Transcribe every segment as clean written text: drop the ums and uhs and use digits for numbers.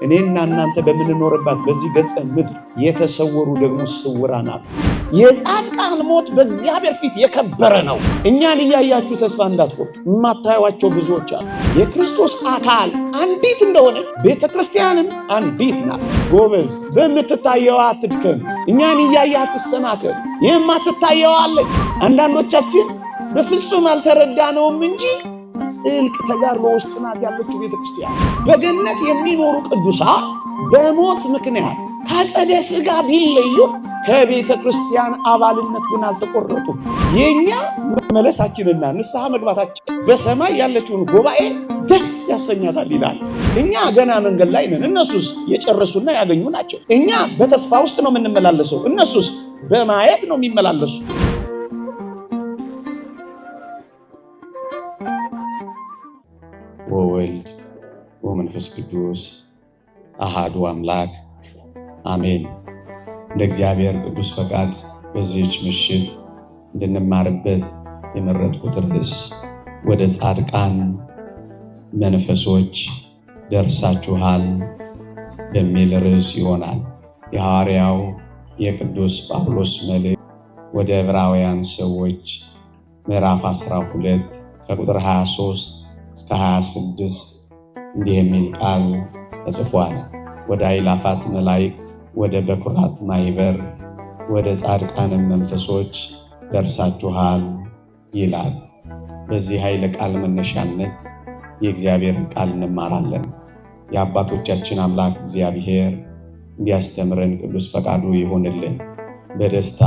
እኔና እናንተ በምንኖርባት በዚህ ገጸ ምድር የተሰወሩ ደግሞ ስውራን አሉ። የጻድቃን ሞት በእግዚአብሔር ፊት የከበረ ነው። እኛን እያያችሁ ተስፋ እንዳትቆርጡ። የማታዩዋቸው ብዙዎች አሉ። የክርስቶስ አካል አንዲት እንደሆነ ቤተ ክርስቲያንም አንዲት ናት። ጎበዝ፣ በምትታየው አትድከም። እኛን እያየህ አትሰናከል። የማትታየው አለ። አንዳንዶቻችን በፍጹም አልተረዳነውም እንጂ ጥልቅ ተጋድሎ ውስጥ ናት ያለችው ቤተ ክርስቲያን። በገነት የሚኖሩ ቅዱሳን በሞት ምክንያት ከአጸደ ሥጋ ቢለዩ ከቤተ ክርስቲያን አባልነት ግን አልተቆረጡም። የኛ መመለሳችንና ንስሐ መግባታችን በሰማይ ያለችውን ጉባኤ ደስ ያሰኛታል ይላል። እኛ ገና መንገድ ላይ ነን። እነሱስ የጨረሱና ያገኙ ናቸው። እኛ በተስፋ ውስጥ ነው የምንመላለሰው፣ እነሱስ በማየት ነው የሚመላለሱ። ወወልድ ወመንፈስ ቅዱስ አሃዱ አምላክ አሜን። እንደ እግዚአብሔር ቅዱስ ፈቃድ በዚህች ምሽት እንድንማርበት የመረጥኩት ርዕስ ወደ ጻድቃን መንፈሶች ደርሳችኋል በሚል ርዕስ ይሆናል። የሐዋርያው የቅዱስ ጳውሎስ መልእክት ወደ ዕብራውያን ሰዎች ምዕራፍ 12 ከቁጥር 23 እስከ 26 እንዲህ የሚል ቃል ተጽፏል። ወደ አእላፋት መላእክት፣ ወደ በኩራት ማኅበር፣ ወደ ጻድቃንም መንፈሶች ደርሳችኋል ይላል። በዚህ ኃይለ ቃል መነሻነት የእግዚአብሔርን ቃል እንማራለን። የአባቶቻችን አምላክ እግዚአብሔር እንዲያስተምረን ቅዱስ ፈቃዱ ይሆንልን። በደስታ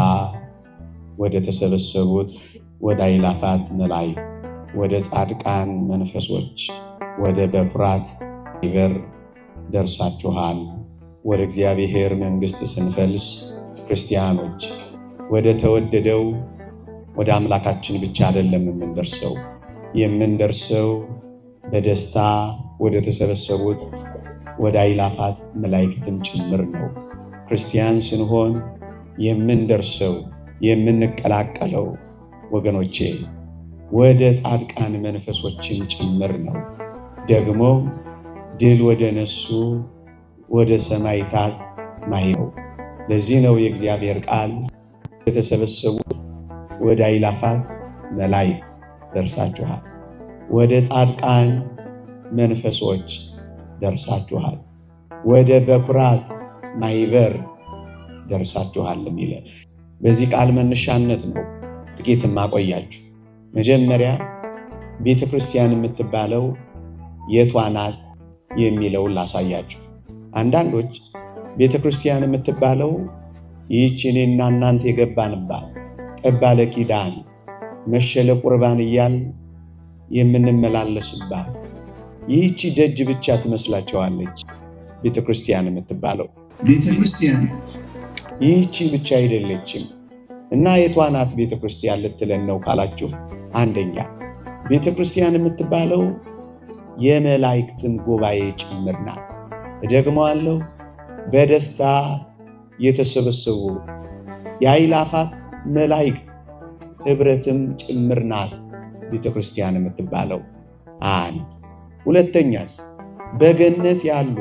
ወደ ተሰበሰቡት ወደ አእላፋት መላእክት፣ ወደ ጻድቃን መንፈሶች፣ ወደ በኩራት ማኅበር ደርሳችኋል። ወደ እግዚአብሔር መንግሥት ስንፈልስ ክርስቲያኖች ወደ ተወደደው ወደ አምላካችን ብቻ አይደለም የምንደርሰው በደስታ ወደ ተሰበሰቡት ወደ አእላፋት መላእክትም ጭምር ነው። ክርስቲያን ስንሆን የምንደርሰው የምንቀላቀለው ወገኖቼ ወደ ጻድቃን መንፈሶችን ጭምር ነው። ደግሞ ድል ወደ ነሱ ወደ ሰማዕታት ማኅበር። ለዚህ ነው የእግዚአብሔር ቃል የተሰበሰቡት ወደ አእላፋት መላእክት ደርሳችኋል፣ ወደ ጻድቃን መንፈሶች ደርሳችኋል፣ ወደ በኩራት ማኅበር ደርሳችኋል የሚለን በዚህ ቃል መነሻነት ነው ጥቂት ማቆያችሁ። መጀመሪያ ቤተ ክርስቲያን የምትባለው የቷ ናት የሚለውን ላሳያችሁ። አንዳንዶች ቤተ ክርስቲያን የምትባለው ይህች እኔና እናንተ የገባንባት ጠባለ ኪዳን መሸለ ቁርባን እያል የምንመላለስባት ይህች ደጅ ብቻ ትመስላቸዋለች ቤተ ክርስቲያን የምትባለው። ቤተ ክርስቲያን ይህች ብቻ አይደለችም። እና የቷ ናት ቤተ ክርስቲያን ልትለን ነው ካላችሁ፣ አንደኛ ቤተ ክርስቲያን የምትባለው የመላእክትን ጉባኤ ጭምር ናት። እደግመዋለሁ፣ በደስታ የተሰበሰቡ የአእላፋት መላእክት ኅብረትም ጭምር ናት ቤተ ክርስቲያን የምትባለው። አንድ ሁለተኛስ በገነት ያሉ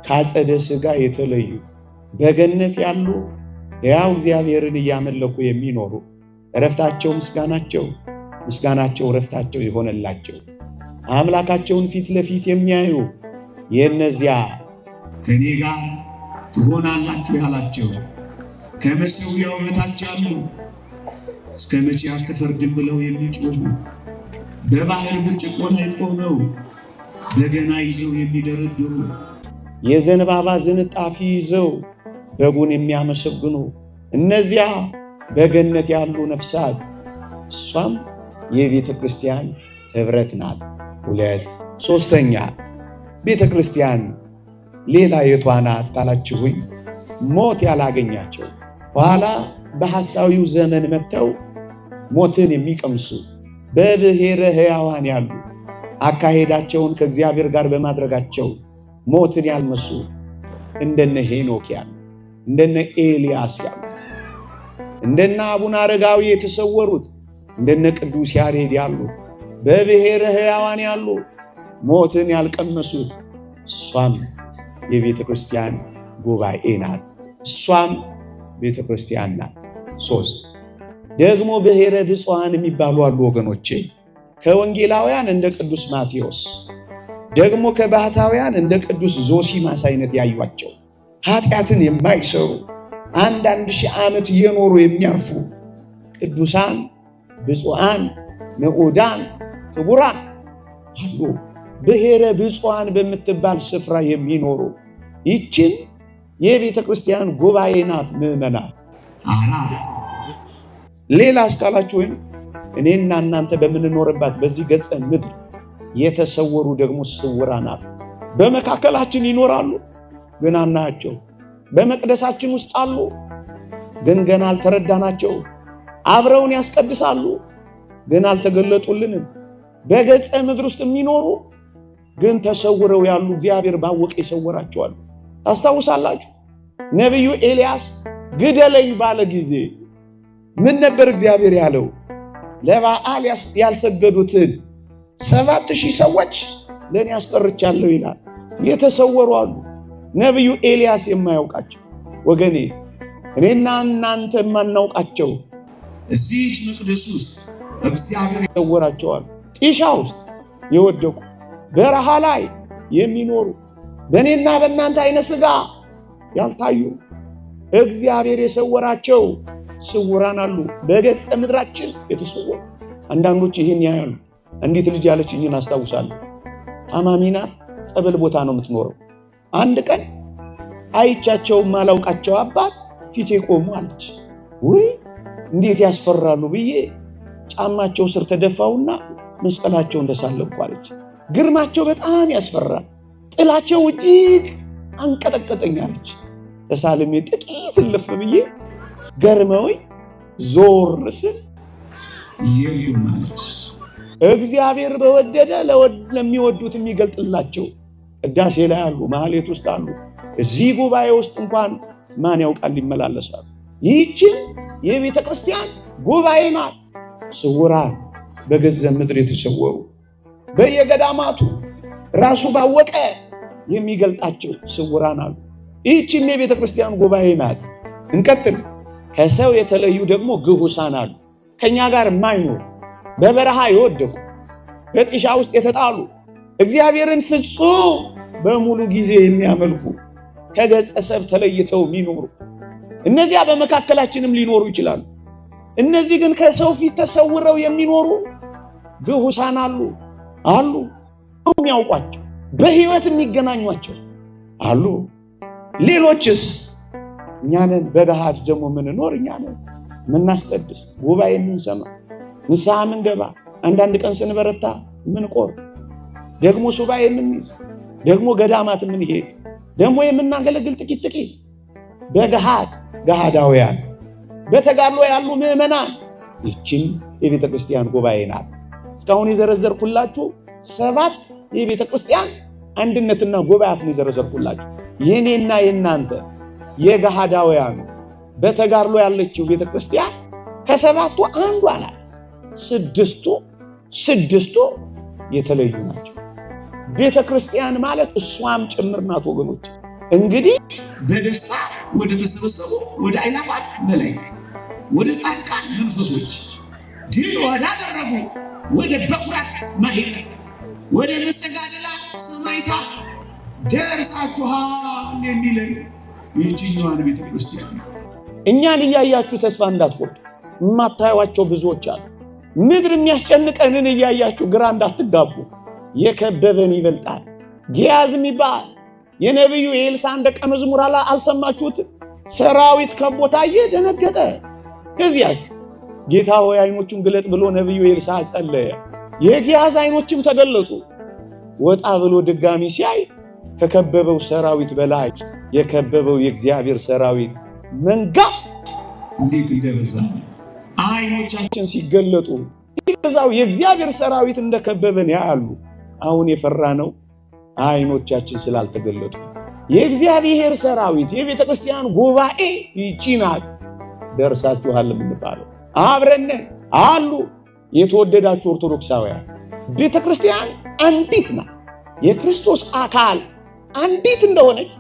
ከአጸደ ሥጋ የተለዩ በገነት ያሉ ሕያው እግዚአብሔርን እያመለኩ የሚኖሩ ዕረፍታቸው ምስጋናቸው ዕረፍታቸው የሆነላቸው አምላካቸውን ፊት ለፊት የሚያዩ የእነዚያ ከኔ ጋር ትሆናላችሁ ያላቸው ከመሠዊያው በታች ያሉ እስከ መቼ አትፈርድም ብለው የሚጮሁ በባህር ብርጭቆ ላይ ቆመው በገና ይዘው የሚደረድሩ የዘንባባ ዝንጣፊ ይዘው በጉን የሚያመሰግኑ እነዚያ በገነት ያሉ ነፍሳት፣ እሷም የቤተ ክርስቲያን ኅብረት ናት። ሁለት ሶስተኛ ቤተ ክርስቲያን ሌላ የቷ ናት ካላችሁኝ፣ ሞት ያላገኛቸው ኋላ በሐሳዊው ዘመን መጥተው ሞትን የሚቀምሱ በብሔረ ሕያዋን ያሉ አካሄዳቸውን ከእግዚአብሔር ጋር በማድረጋቸው ሞትን ያልመሱ እንደነ ሄኖክ ያሉ እንደነ ኤልያስ ያሉት እንደነ አቡነ አረጋዊ የተሰወሩት እንደነ ቅዱስ ያሬድ ያሉት በብሔረ ሕያዋን ያሉ ሞትን ያልቀመሱት እሷም የቤተ ክርስቲያን ጉባኤ ናት። እሷም ቤተ ክርስቲያን ናት። 3 ደግሞ ብሔረ ብፁዓን የሚባሉ አሉ ወገኖቼ። ከወንጌላውያን እንደ ቅዱስ ማቴዎስ፣ ደግሞ ከባህታውያን እንደ ቅዱስ ዞሲማስ አይነት ያዩአቸው ኃጢአትን የማይሰሩ 1000 ዓመት እየኖሩ የሚያርፉ ቅዱሳን ብፁዓን ንዑዳን ክቡራን አሉ። ብሔረ ብፁዓን በምትባል ስፍራ የሚኖሩ ይችን የቤተ ክርስቲያን ጉባኤ ናት። ምዕመናን ሌላ አስካላችሁ ወይም እኔና እናንተ በምንኖርባት በዚህ ገጸ ምድር የተሰወሩ ደግሞ ስውራን አሉ። በመካከላችን ይኖራሉ ግን አናያቸው። በመቅደሳችን ውስጥ አሉ ግን ገና አልተረዳናቸው። አብረውን ያስቀድሳሉ ግን አልተገለጡልንም። በገጸ ምድር ውስጥ የሚኖሩ ግን ተሰውረው ያሉ እግዚአብሔር ባወቀ ይሰወራቸዋል። ታስታውሳላችሁ? ነቢዩ ኤልያስ ግደለኝ ባለ ጊዜ ምን ነበር እግዚአብሔር ያለው? ለበዓል ያልሰገዱትን 7000 ሰዎች ለኔ አስቀርቻለሁ ይላል። የተሰወሩ አሉ ነቢዩ ኤልያስ የማያውቃቸው ወገኔ፣ እኔና እናንተ የማናውቃቸው እዚህ መቅደስ ውስጥ እግዚአብሔር ይሰወራቸዋል። ጢሻ ውስጥ የወደቁ በረሃ ላይ የሚኖሩ በእኔና በእናንተ አይነ ሥጋ ያልታዩ እግዚአብሔር የሰወራቸው ስውራን አሉ። በገጸ ምድራችን የተሰወሩ አንዳንዶች ይህን ያያሉ። አንዲት ልጅ ያለችኝን አስታውሳለሁ። ታማሚ ናት፣ ጸበል ቦታ ነው የምትኖረው። አንድ ቀን አይቻቸው ማላውቃቸው አባት ፊቴ ቆሙ አለች። ወይ እንዴት ያስፈራሉ ብዬ ጫማቸው ስር ተደፋውና መስቀላቸውን ተሳለምኩ አለች። ግርማቸው በጣም ያስፈራል፣ ጥላቸው እጅግ አንቀጠቀጠኝ አለች። ተሳልሜ ጥቂት እልፍ ብዬ ገርመውኝ ዞር ስል የሉም አለች። እግዚአብሔር በወደደ ለሚወዱት የሚገልጥላቸው ቅዳሴ ላይ አሉ፣ ማህሌት ውስጥ አሉ። እዚህ ጉባኤ ውስጥ እንኳን ማን ያውቃል ይመላለሳሉ። ይህችን የቤተ ክርስቲያን ጉባኤ ናት። ስውራን በገዘ ምድር የተሰወሩ በየገዳማቱ ራሱ ባወቀ የሚገልጣቸው ስውራን አሉ። ይህችን የቤተ ክርስቲያን ጉባኤ ናት። እንቀጥል። ከሰው የተለዩ ደግሞ ግሁሳን አሉ። ከኛ ጋር የማይኖሩ በበረሃ የወደቁ በጢሻ ውስጥ የተጣሉ እግዚአብሔርን ፍጹም በሙሉ ጊዜ የሚያመልኩ ከገጸ ሰብ ተለይተው የሚኖሩ እነዚያ በመካከላችንም ሊኖሩ ይችላሉ። እነዚህ ግን ከሰው ፊት ተሰውረው የሚኖሩ ግሁሳን አሉ። የሚያውቋቸው በህይወት የሚገናኟቸው አሉ። ሌሎችስ እኛንን በገሃድ ደግሞ ምንኖር፣ እኛንን ምናስቀድስ፣ ጉባኤ የምንሰማ፣ ንስሐ ምንገባ፣ አንዳንድ ቀን ስንበረታ ምንቆር፣ ደግሞ ሱባኤ የምንይዝ፣ ደግሞ ገዳማት የምንሄድ፣ ደግሞ የምናገለግል ጥቂት ገሃዳውያን በተጋድሎ ያሉ ምዕመናን ይህችን የቤተ ክርስቲያን ጉባኤ ናት። እስካሁን የዘረዘርኩላችሁ 7 የቤተ ክርስቲያን አንድነትና ጉባኤያትን የዘረዘርኩላችሁ የኔና የናንተ የገሃዳውያኑ በተጋድሎ ያለችው ቤተ ክርስቲያን ከ7ቱ አንዷ ናት። 6ቱ የተለዩ ናቸው። ቤተ ክርስቲያን ማለት እሷም ጭምር ናት ወገኖች። እንግዲህ በደስታ ወደ ተሰበሰቡ ወደ አእላፋት መላእክት፣ ወደ ጻድቃን መንፈሶች፣ ድል ወዳደረጉ ወደ በኩራት ማኅበር፣ ወደ መስተጋድላት ሰማዕታት ደርሳችኋል የሚለኝ ይህችኛዋን ቤተ ክርስቲያን። እኛን እያያችሁ ተስፋ እንዳትቆርጡ። የማታዩዋቸው ብዙዎች አሉ። ምድር የሚያስጨንቀንን እያያችሁ ግራ እንዳትጋቡ። የከበበን ይበልጣል። ጊያዝ የሚባል የነቢዩ የኤልሳዕን ደቀ መዝሙር አልሰማችሁት? ሰራዊት ከቦታ ደነገጠ። ከዚያስ ጌታ ሆይ ዓይኖቹን ግለጥ ብሎ ነቢዩ ኤልሳዕ ጸለየ። የጊያዝ ዓይኖችም ተገለጡ። ወጣ ብሎ ድጋሚ ሲያይ ከከበበው ሰራዊት በላይ የከበበው የእግዚአብሔር ሰራዊት መንጋ እንዴት እንደበዛ ዓይኖቻችን ሲገለጡ ይበዛው የእግዚአብሔር ሰራዊት እንደከበበን ያያሉ። አሁን የፈራነው ዓይኖቻችን ስላልተገለጡ። የእግዚአብሔር ሰራዊት የቤተ ክርስቲያን ጉባኤ ይህች ናት። ደርሳችኋል የምንባለው አብረን አሉ። የተወደዳችሁ ኦርቶዶክሳውያን ቤተ ክርስቲያን አንዲት ናት። የክርስቶስ አካል አንዲት እንደሆነች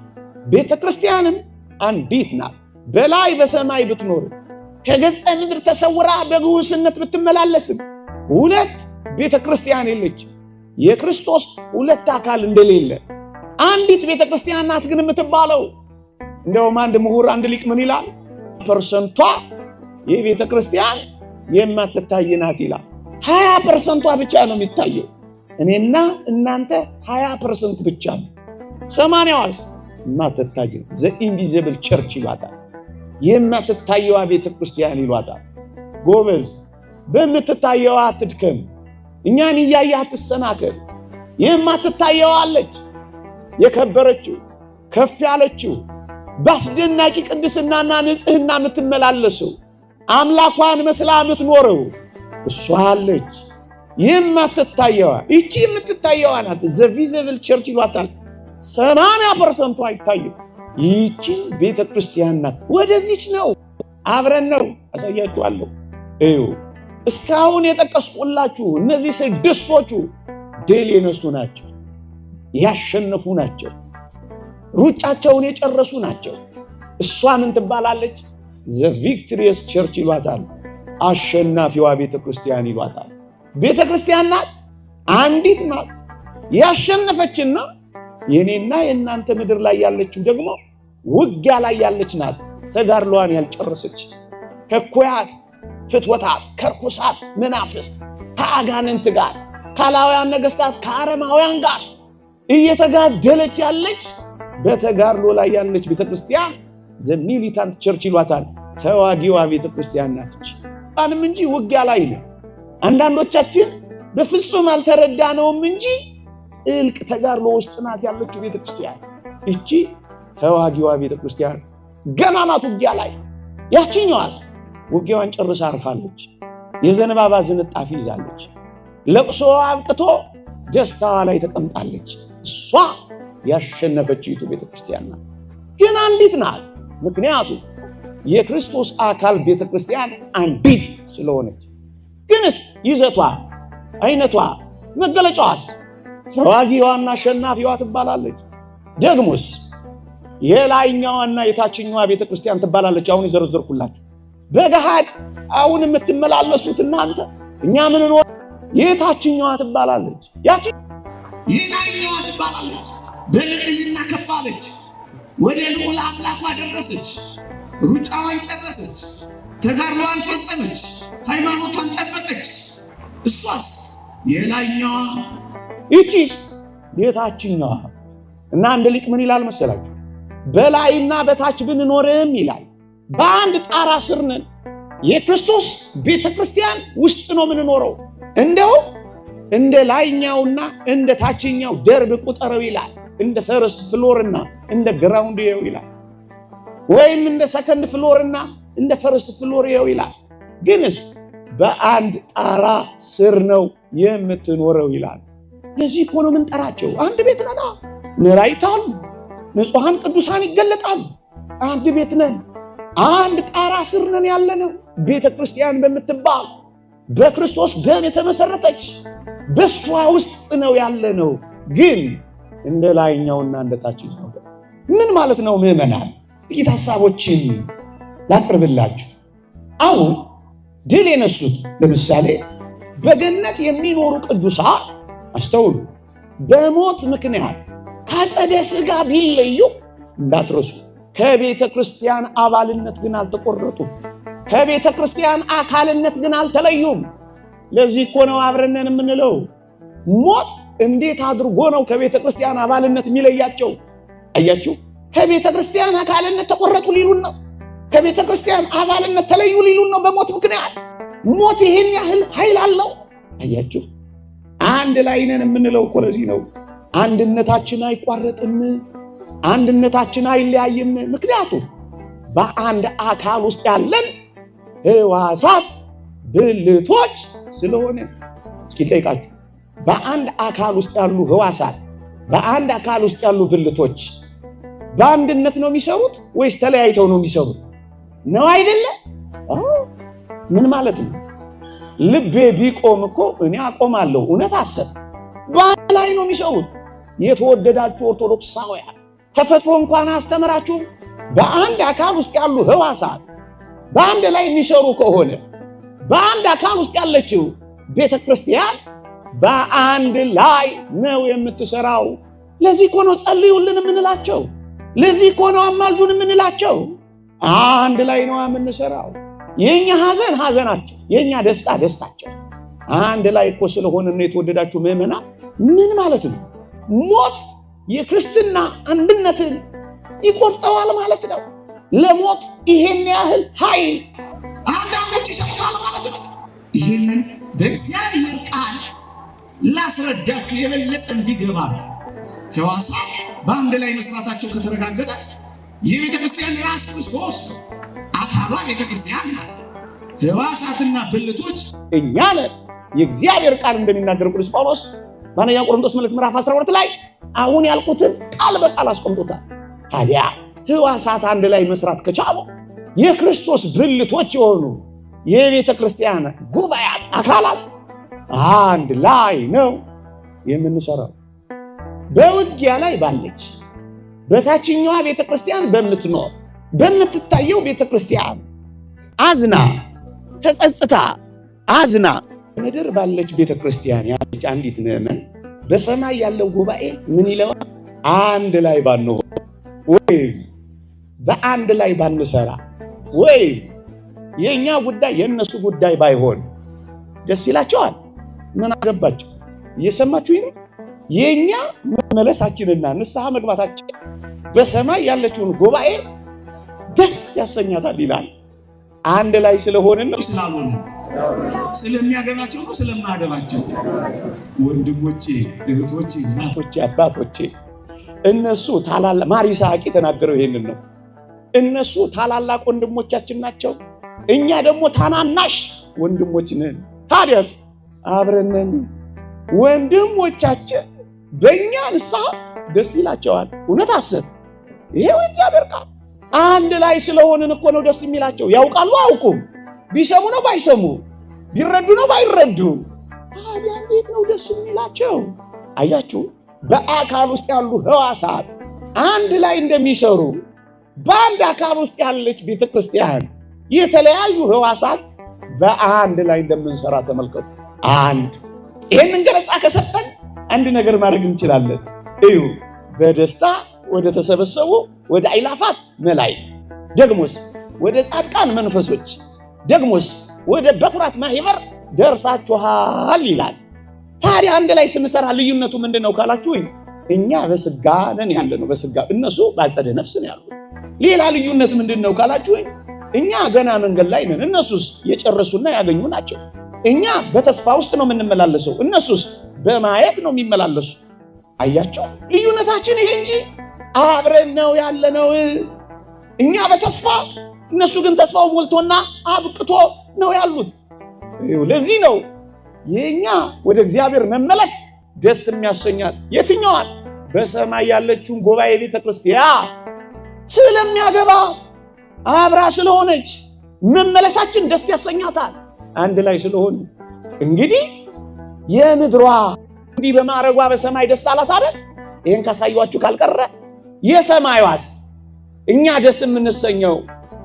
ቤተክርስቲያንም አንዲት ናት። በላይ በሰማይ ብትኖር ከገጸ ምድር ተሰውራ በግዑዝነት ብትመላለስም ሁለት ቤተክርስቲያን የለች። የክርስቶስ ሁለት አካል እንደሌለ አንዲት ቤተክርስቲያን ናት ግን የምትባለው። እንደውም አንድ ምሁር አንድ ሊቅ ምን ይላል? ፐርሰንቷ የቤተክርስቲያን የማትታይ ናት ይላል። 20% ብቻ ነው የሚታየው። እኔና እናንተ 20% ብቻ ነው። 80ዋስ የማትታይ ዘ ኢንቪዚብል ቸርች ይሏታል። የማትታየዋ ቤተክርስቲያን ይሏታል። ጎበዝ፣ በምትታየዋ አትድከም። እኛን እያየህ አትሰናከል። የማትታየዋ አለች፣ የከበረችው ከፍ ያለችው በአስደናቂ ቅድስናና ንጽህና የምትመላለሰው አምላኳን መስላ የምትኖረው እሷ አለች። የማትታየዋ እቺ የምትታየዋ ናት። ዘ ቪዚብል ቸርች ይሏታል። 80% አይታየው። ይቺ ቤተክርስቲያን ናት። ወደዚች ነው አብረን ነው አሳያችኋለሁ። እዩ እስካሁን የጠቀስኩላችሁ እነዚህ ስድስቶቹ ድል የነሱ ናቸው፣ ያሸነፉ ናቸው፣ ሩጫቸውን የጨረሱ ናቸው። እሷ ምን ትባላለች? ዘ ቪክቶሪየስ ቸርች ይሏታል። አሸናፊዋ ቤተክርስቲያን ይሏታል። ቤተክርስቲያን ናት፣ አንዲት ናት፣ ያሸነፈችና የኔና የእናንተ ምድር ላይ ያለችው ደግሞ ውጊያ ላይ ያለች ናት። ተጋድሏን ያልጨረሰች ከኩያት ፍትወታት ከርኩሳት መናፍስት ከአጋንንት ጋር ካላውያን ነገስታት ከአረማውያን ጋር እየተጋደለች ያለች በተጋድሎ ላይ ያለች ቤተክርስቲያን ዘ ሚሊታንት ቸርች ይሏታል። ተዋጊዋ ቤተክርስቲያን ናት እንጂ ውጊያ ላይ ነው። አንዳንዶቻችን በፍጹም አልተረዳነውም እንጂ ጥልቅ ተጋድሎ ውስጥ ናት ያለችው ቤተክርስቲያን። እቺ ተዋጊዋ ቤተክርስቲያን ገና ናት ውጊያ ላይ። ያቺኛዋስ ውጊያዋን ጨርሳ አርፋለች። የዘንባባ ዝንጣፊ ይዛለች። ለቅሶ አብቅቶ ደስታዋ ላይ ተቀምጣለች። እሷ ያሸነፈችው ቤተክርስቲያን ናት። ግን አንዲት ናት። ምክንያቱም የክርስቶስ አካል ቤተክርስቲያን አንዲት ስለሆነች። ግንስ ይዘቷ፣ አይነቷ፣ መገለጫዋስ ተዋጊዋና አሸናፊዋ ትባላለች። ደግሞስ የላይኛዋና የታችኛዋ ቤተክርስቲያን ትባላለች። አሁን የዘረዘርኩላችሁ በገሃድ አሁን የምትመላለሱት እናንተ እኛ ምን ነው የታችኛዋ ትባላለች። ያቺ የላይኛዋ ትባላለች። በልዕልና ከፋለች፣ ወደ ልዑል አምላኳ ደረሰች፣ ሩጫዋን ጨረሰች፣ ተጋድሏን ፈጸመች፣ ሃይማኖቷን ጠበቀች። እሷስ የላይኛዋ፣ ይቺስ የታችኛዋ። እና አንድ ሊቅ ምን ይላል መሰላችሁ? በላይና በታች ብንኖርም ይላል በአንድ ጣራ ስር ነን። የክርስቶስ ቤተክርስቲያን ውስጥ ነው የምንኖረው። እንደው እንደ ላይኛውና እንደ ታችኛው ደርብ ቁጠረው ይላል። እንደ ፈርስት ፍሎርና እንደ ግራውንድ ይው ይላል። ወይም እንደ ሰከንድ ፍሎርና እንደ ፈርስት ፍሎር ይው ይላል። ግንስ በአንድ ጣራ ስር ነው የምትኖረው ይላል። ለዚህ እኮ ነው የምንጠራቸው አንድ ቤት ነን። ንራይታሉ ንጹሃን ቅዱሳን ይገለጣሉ። አንድ ቤት ነን፣ አንድ ጣራ ስር ነን ያለነው። ቤተክርስቲያን በምትባል በክርስቶስ ደም የተመሰረተች በሷ ውስጥ ነው ያለነው። ግን እንደ ላይኛውና እንደ ታችኛው ምን ማለት ነው? ምዕመናን ጥቂት ሐሳቦችን ላቅርብላችሁ። አሁን ድል የነሱት ለምሳሌ በገነት የሚኖሩ ቅዱሳን አስተውሉ፣ በሞት ምክንያት ከአጸደ ሥጋ ቢለዩ እንዳትረሱ ከቤተ ክርስቲያን አባልነት ግን አልተቆረጡም። ከቤተ ክርስቲያን አካልነት ግን አልተለዩም። ለዚህ እኮ ነው አብረነን የምንለው። ሞት እንዴት አድርጎ ነው ከቤተ ክርስቲያን አባልነት የሚለያቸው? አያችሁ፣ ከቤተ ክርስቲያን አካልነት ተቆረጡ ሊሉን ነው። ከቤተ ክርስቲያን አባልነት ተለዩ ሊሉን ነው። በሞት ምክንያት ሞት ይሄን ያህል ኃይል አለው። አያችሁ፣ አንድ ላይ ነን የምንለው እኮ ለዚህ ነው። አንድነታችን አይቋረጥም፣ አንድነታችን አይለያይም። ምክንያቱም በአንድ አካል ውስጥ ያለን ሕዋሳት ብልቶች ስለሆነ። እስኪ ጠይቃችሁ፣ በአንድ አካል ውስጥ ያሉ ሕዋሳት፣ በአንድ አካል ውስጥ ያሉ ብልቶች በአንድነት ነው የሚሰሩት ወይስ ተለያይተው ነው የሚሰሩት? ነው አይደለ? ምን ማለት ነው? ልቤ ቢቆም እኮ እኔ አቆማለሁ፣ እውነት አሰብ በአንድ ላይ ነው የሚሰሩት። የተወደዳችሁ ኦርቶዶክሳውያን ተፈጥሮ እንኳን አስተምራችሁ በአንድ አካል ውስጥ ያሉ ህዋሳት በአንድ ላይ የሚሰሩ ከሆነ በአንድ አካል ውስጥ ያለችው ቤተክርስቲያን በአንድ ላይ ነው የምትሰራው። ለዚህ እኮ ነው ጸልዩልን የምንላቸው። ለዚህ እኮ ነው አማልዱን የምንላቸው። አንድ ላይ ነው የምንሰራው። የኛ ሐዘን ሐዘናቸው፣ የኛ ደስታ ደስታቸው አንድ ላይ እኮ ስለሆነ ነው። የተወደዳችሁ ምዕመናን ምን ማለት ነው? ሞት የክርስትና አንድነትን ይቆርጠዋል ማለት ነው። ለሞት ይሄን ያህል ኃይል አንዳንዶች ይሰጡታል ማለት ነው። ይሄንን በእግዚአብሔር ቃል ላስረዳችሁ የበለጠ እንዲገባ ሕዋሳት በአንድ ላይ መስራታቸው ከተረጋገጠ የቤተ ክርስቲያን ራስ ክርስቶስ አካሏ ቤተ ክርስቲያን ናት። ሕዋሳትና ብልቶች እኛ ነን። የእግዚአብሔር ቃል እንደሚናገር ቅዱስ ጳውሎስ በአንደኛ ቆሮንቶስ መልእክት ምዕራፍ 12 ላይ አሁን ያልኩትን ቃል በቃል አስቀምጦታል። ታዲያ ሕዋሳት አንድ ላይ መስራት ከቻሉ የክርስቶስ ብልቶች የሆኑ የቤተ ክርስቲያን ጉባኤያት አካላት አንድ ላይ ነው የምንሰራው። በውጊያ ላይ ባለች በታችኛዋ ቤተ ክርስቲያን በምትኖር በምትታየው ቤተ ክርስቲያን አዝና ተጸጽታ አዝና ምድር ባለች ቤተ ክርስቲያን ያለች አንዲት ምዕመን በሰማይ ያለው ጉባኤ ምን ይለዋል? አንድ ላይ ባንሆን ወይም በአንድ ላይ ባንሰራ ወይም የኛ ጉዳይ የነሱ ጉዳይ ባይሆን ደስ ይላቸዋል። ምን አገባቸው? እየሰማችሁኝ ነው? የኛ መመለሳችንና ንስሐ መግባታችን በሰማይ ያለችውን ጉባኤ ደስ ያሰኛታል ይላል። አንድ ላይ ስለሆነ ነው ስላልሆነ? ስለሚያገባቸው ነው ስለማያገባቸው? ወንድሞቼ፣ እህቶቼ፣ እናቶቼ፣ አባቶቼ እነሱ ታላላቅ ማር ይስሐቅ የተናገረው ይሄንን ነው። እነሱ ታላላቅ ወንድሞቻችን ናቸው፣ እኛ ደግሞ ታናናሽ ወንድሞች ነን። ታዲያስ አብረን ወንድሞቻችን በእኛ ንስሐ ደስ ይላቸዋል። እውነት አሰብ ይሄው እግዚአብሔር ቃል አንድ ላይ ስለሆንን እኮ ነው ደስ የሚላቸው። ያውቃሉ አያውቁም? ቢሰሙ ነው ባይሰሙ? ቢረዱ ነው ባይረዱ? ታዲያ እንዴት ነው ደስ የሚላቸው? አያችሁ፣ በአካል ውስጥ ያሉ ሕዋሳት አንድ ላይ እንደሚሰሩ በአንድ አካል ውስጥ ያለች ቤተክርስቲያን የተለያዩ ሕዋሳት በአንድ ላይ እንደምንሰራ ተመልከቱ። አንድ ይሄንን ገለጻ ከሰጠን አንድ ነገር ማድረግ እንችላለን። እዩ፣ በደስታ ወደ ተሰበሰቡ ወደ አእላፋት መላእክት፣ ደግሞስ ወደ ጻድቃን መንፈሶች፣ ደግሞስ ወደ በኩራት ማህበር ደርሳችኋል ይላል። ታዲያ አንድ ላይ ስንሰራ ልዩነቱ ምንድነው ካላችሁ፣ እኛ በስጋ ነን ያለነው፣ በስጋ እነሱ በአጸደ ነፍስ ነው ያሉት። ሌላ ልዩነት ምንድነው ካላችሁ፣ እኛ ገና መንገድ ላይ ነን፣ እነሱስ የጨረሱና ያገኙ ናቸው። እኛ በተስፋ ውስጥ ነው የምንመላለሰው፣ እነሱስ በማየት ነው የሚመላለሱት። አያቸው ልዩነታችን ይሄ እንጂ አብረን ነው ያለነው። እኛ በተስፋ እነሱ ግን ተስፋው ሞልቶና አብቅቶ ነው ያሉት። ለዚህ ነው የኛ ወደ እግዚአብሔር መመለስ ደስ የሚያሰኛት። የትኛዋን? በሰማይ ያለችውን ጉባኤ ቤተ ክርስቲያን ስለሚያገባ አብራ ስለሆነች መመለሳችን ደስ ያሰኛታል። አንድ ላይ ስለሆነ እንግዲህ የምድሯ እንዲህ በማረጓ በሰማይ ደስ አላት አይደል? ይሄን ካሳያችሁ ካልቀረ የሰማይዋስ እኛ ደስ የምንሰኘው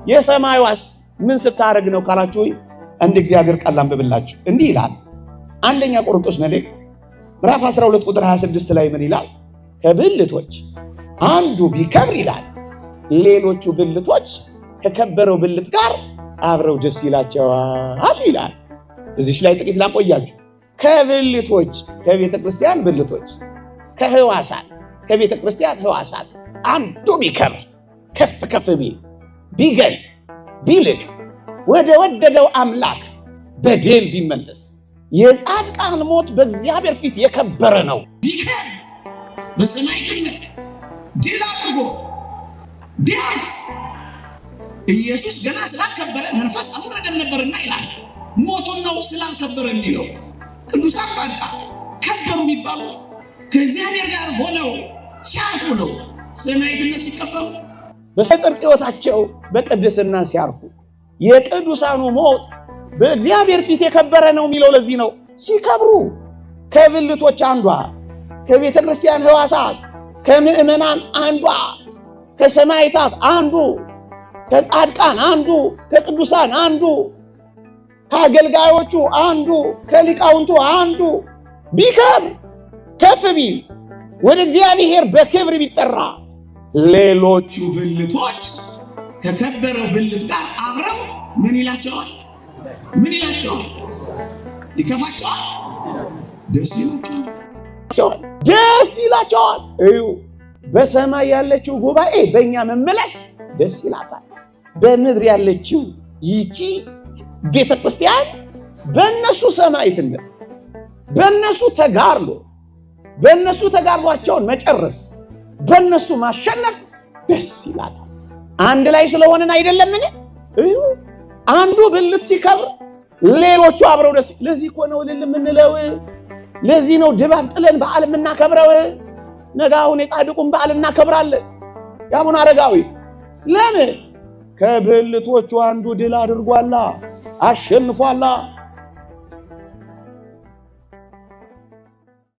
የሰማይዋስ ምን ስታረግ ነው ካላችሁ፣ አንድ እግዚአብሔር ቃል አንብብላችሁ እንዲህ ይላል። አንደኛ ቆሮንቶስ መልእክት ምዕራፍ 12 ቁጥር 26 ላይ ምን ይላል? ከብልቶች አንዱ ቢከብር ይላል፣ ሌሎቹ ብልቶች ከከበረው ብልት ጋር አብረው ደስ ይላቸዋል ይላል። እዚህ ላይ ጥቂት ላቆያችሁ። ከብልቶች ከቤተ ክርስቲያን ብልቶች ከሕዋሳት ከቤተ ክርስቲያን ሕዋሳት አንዱ ቢከብር ከፍ ከፍ ቢል ቢገል ቢልቅ ወደ ወደደው አምላክ በድል ቢመለስ የጻድቃን ሞት በእግዚአብሔር ፊት የከበረ ነው። ቢከብር በሰማዕትነት ድል አድርጎ ቢያርፍ ኢየሱስ ገና ስላልከበረ መንፈስ አልወረደም ነበርና ይላል። ሞቱን ነው ስላልከበረ የሚለው። ቅዱሳን ጻድቃን ከበሩ የሚባሉት ከእግዚአብሔር ጋር ሆነው ሲያርፉ ነው። ሰማዕትነት ሲቀበሉ በጽድቅ ሕይወታቸው በቅድስና ሲያርፉ የቅዱሳኑ ሞት በእግዚአብሔር ፊት የከበረ ነው የሚለው ለዚህ ነው። ሲከብሩ ከብልቶች አንዷ ከቤተ ክርስቲያን ሕዋሳት ከምእመናን አንዷ ከሰማዕታት አንዱ፣ ከጻድቃን አንዱ፣ ከቅዱሳን አንዱ፣ ከአገልጋዮቹ አንዱ፣ ከሊቃውንቱ አንዱ ቢከብር ከፍ ቢል ወደ እግዚአብሔር በክብር ቢጠራ ሌሎቹ ብልቶች ከከበረው ብልት ጋር አብረው ምን ይላቸዋል? ምን ይላቸዋል? ይከፋቸዋል? ደስ ይላቸዋል? ደስ ይላቸዋል። እዩ በሰማይ ያለችው ጉባኤ በእኛ መመለስ ደስ ይላታል። በምድር ያለችው ይቺ ቤተ ክርስቲያን በእነሱ ሰማዕትነት፣ በእነሱ ተጋድሎ፣ በእነሱ ተጋድሏቸውን መጨረስ፣ በእነሱ ማሸነፍ ደስ ይላታል። አንድ ላይ ስለሆነን አይደለምን? እዩ አንዱ ብልት ሲከብር ሌሎቹ አብረው ደስ። ለዚህ እኮ ነው እልል የምንለው። ለዚህ ነው ድባብ ጥለን በዓል የምናከብረው። ነገ አሁን የጻድቁን በዓል እናከብራለን። የአቡነ አረጋዊ ለምን? ከብልቶቹ አንዱ ድል አድርጓላ፣ አሸንፏላ።